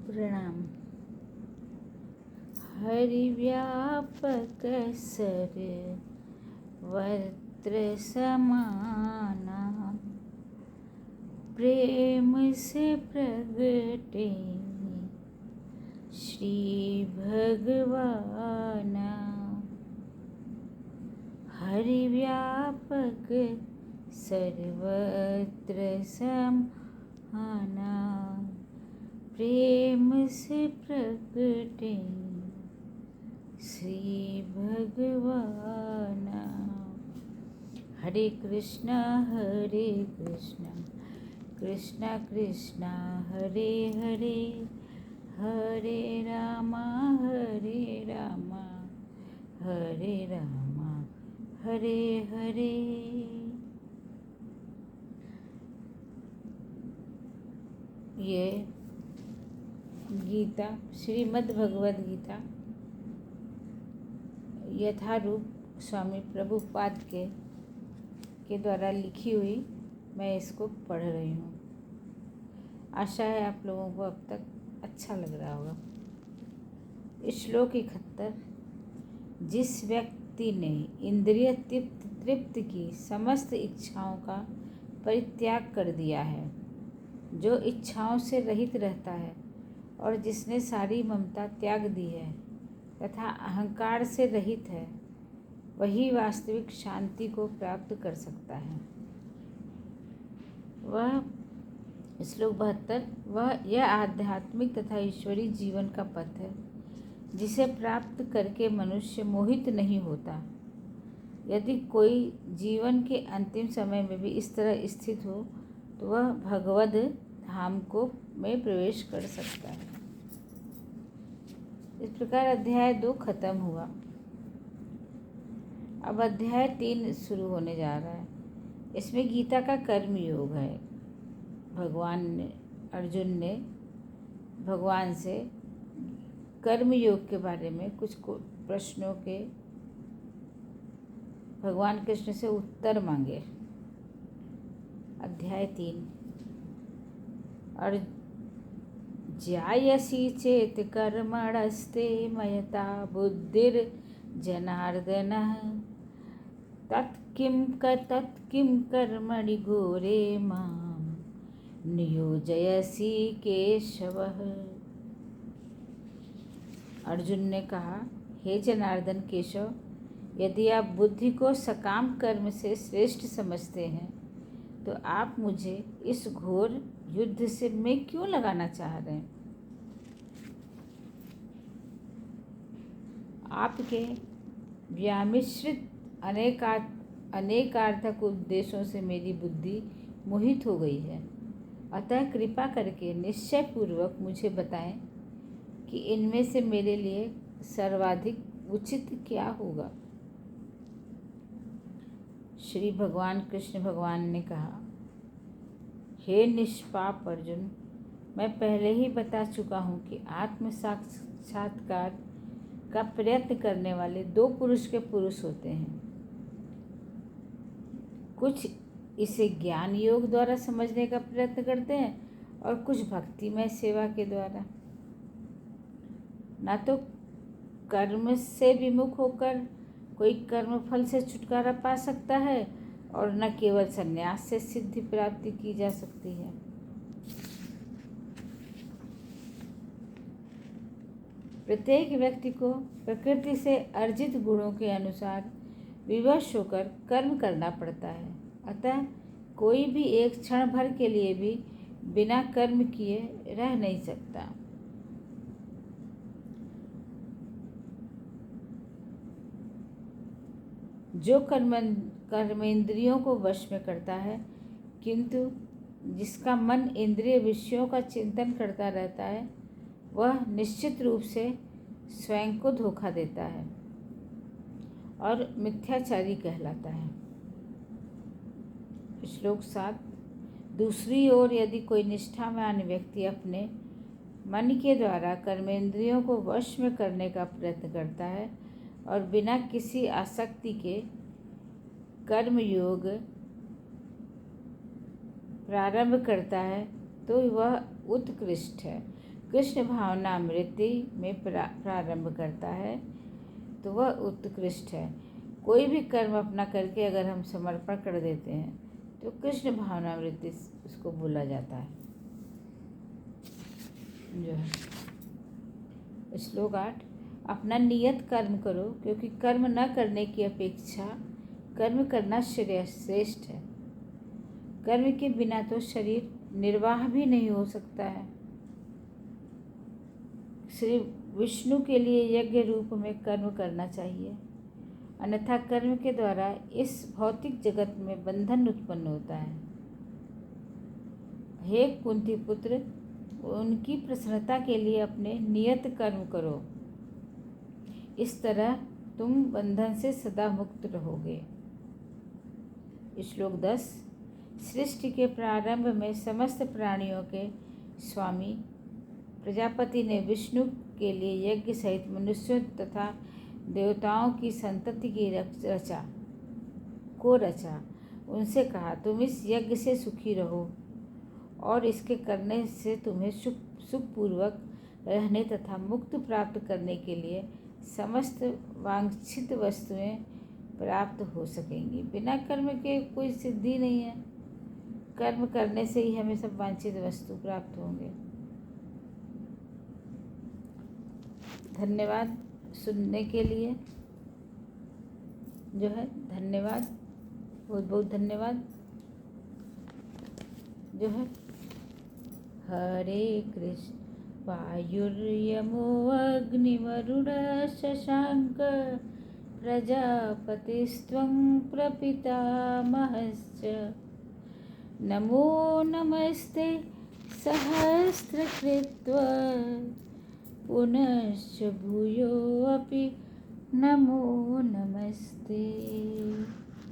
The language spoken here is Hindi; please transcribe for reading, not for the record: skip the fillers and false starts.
प्रणाम। हरिव्यापक सर्वत्र समाना, प्रेम से प्रगटे श्री भगवाना। हरिव्यापक सर्वत्र समाना, प्रेम से प्रगटे श्री भगवाना। हरे कृष्णा कृष्णा कृष्णा हरे हरे, हरे रामा हरे रामा हरे हरे। ये गीता श्रीमद् भगवद गीता यथारूप स्वामी प्रभुपाद के द्वारा लिखी हुई मैं इसको पढ़ रही हूँ। आशा है आप लोगों को अब तक अच्छा लग रहा होगा। श्लोक 71। जिस व्यक्ति ने इंद्रिय तृप्त की समस्त इच्छाओं का परित्याग कर दिया है, जो इच्छाओं से रहित रहता है और जिसने सारी ममता त्याग दी है तथा अहंकार से रहित है, वही वास्तविक शांति को प्राप्त कर सकता है। वह श्लोक 72। वह यह आध्यात्मिक तथा ईश्वरीय जीवन का पथ है जिसे प्राप्त करके मनुष्य मोहित नहीं होता। यदि कोई जीवन के अंतिम समय में भी इस तरह स्थित हो तो वह भगवद धाम में प्रवेश कर सकता है। इस प्रकार अध्याय 2 खत्म हुआ। अब अध्याय 3 शुरू होने जा रहा है। इसमें गीता का कर्म योग है। अर्जुन ने भगवान से कर्म योग के बारे में कुछ प्रश्नों के भगवान कृष्ण से उत्तर मांगे। अध्याय 3। और ज्यायसी चेत कर्मणस्ते मयता बुद्धिर जनार्दनः, तत्किं कर्मणि घोरे मां नियोजयसि केशवः। अर्जुन ने कहा, हे जनार्दन केशव, यदि आप बुद्धि को सकाम कर्म से श्रेष्ठ समझते हैं तो आप मुझे इस घोर युद्ध से में क्यों लगाना चाह रहे हैं? आपके व्यामिश्रित अनेकार्थक उद्देश्यों से मेरी बुद्धि मोहित हो गई है। अतः कृपा करके निश्चय पूर्वक मुझे बताएं कि इनमें से मेरे लिए सर्वाधिक उचित क्या होगा। श्री भगवान कृष्ण भगवान ने कहा, हे निष्पाप अर्जुन, मैं पहले ही बता चुका हूँ कि आत्म साक्षात्कार का प्रयत्न करने वाले 2 पुरुष होते हैं। कुछ इसे ज्ञान योग द्वारा समझने का प्रयत्न करते हैं और कुछ भक्तिमय सेवा के द्वारा। ना तो कर्म से विमुख होकर कोई कर्म फल से छुटकारा पा सकता है और न केवल संन्यास से सिद्धि प्राप्ति की जा सकती है। प्रत्येक व्यक्ति को प्रकृति से अर्जित गुणों के अनुसार विवश होकर कर्म करना पड़ता है। अतः कोई भी एक क्षण भर के लिए भी बिना कर्म किए रह नहीं सकता। जो कर्मेंद्रियों को वश में करता है किंतु जिसका मन इंद्रिय विषयों का चिंतन करता रहता है, वह निश्चित रूप से स्वयं को धोखा देता है और मिथ्याचारी कहलाता है। श्लोक 7। दूसरी ओर यदि कोई निष्ठावान व्यक्ति अपने मन के द्वारा कर्मेंद्रियों को वश में करने का प्रयत्न करता है और बिना किसी आसक्ति के कर्म योग प्रारंभ करता है तो वह उत्कृष्ट है। कृष्ण भावनामृति में प्रारंभ करता है तो वह उत्कृष्ट है। कोई भी कर्म अपना करके अगर हम समर्पण कर देते हैं तो कृष्ण भावनामृति उसको बोला जाता है। जो है श्लोक 8, अपना नियत कर्म करो, क्योंकि कर्म न करने की अपेक्षा कर्म करना श्रेष्ठ है। कर्म के बिना तो शरीर निर्वाह भी नहीं हो सकता है। श्री विष्णु के लिए यज्ञ रूप में कर्म करना चाहिए, अन्यथा कर्म के द्वारा इस भौतिक जगत में बंधन उत्पन्न होता है। हे कुंती पुत्र, उनकी प्रसन्नता के लिए अपने नियत कर्म करो, इस तरह तुम बंधन से सदा मुक्त रहोगे। श्लोक 10, सृष्टि के प्रारंभ में समस्त प्राणियों के स्वामी प्रजापति ने विष्णु के लिए यज्ञ सहित मनुष्यों तथा देवताओं की संतति की रचा। उनसे कहा, तुम इस यज्ञ से सुखी रहो और इसके करने से तुम्हें सुखपूर्वक रहने तथा मुक्त प्राप्त करने के लिए समस्त वांछित वस्तुएं प्राप्त हो सकेंगी। बिना कर्म के कोई सिद्धि नहीं है। कर्म करने से ही हमें सब वांछित वस्तु प्राप्त होंगे। धन्यवाद सुनने के लिए। जो है धन्यवाद, बहुत बहुत धन्यवाद। जो है हरे कृष्ण वायुर्यमो अग्निवरुणः शशांक प्रजापतिस्त्वं प्रपितामहश्च। नमो नमस्ते सहस्रकृत्वा पुनश्च भूयोऽपि नमो नमस्ते।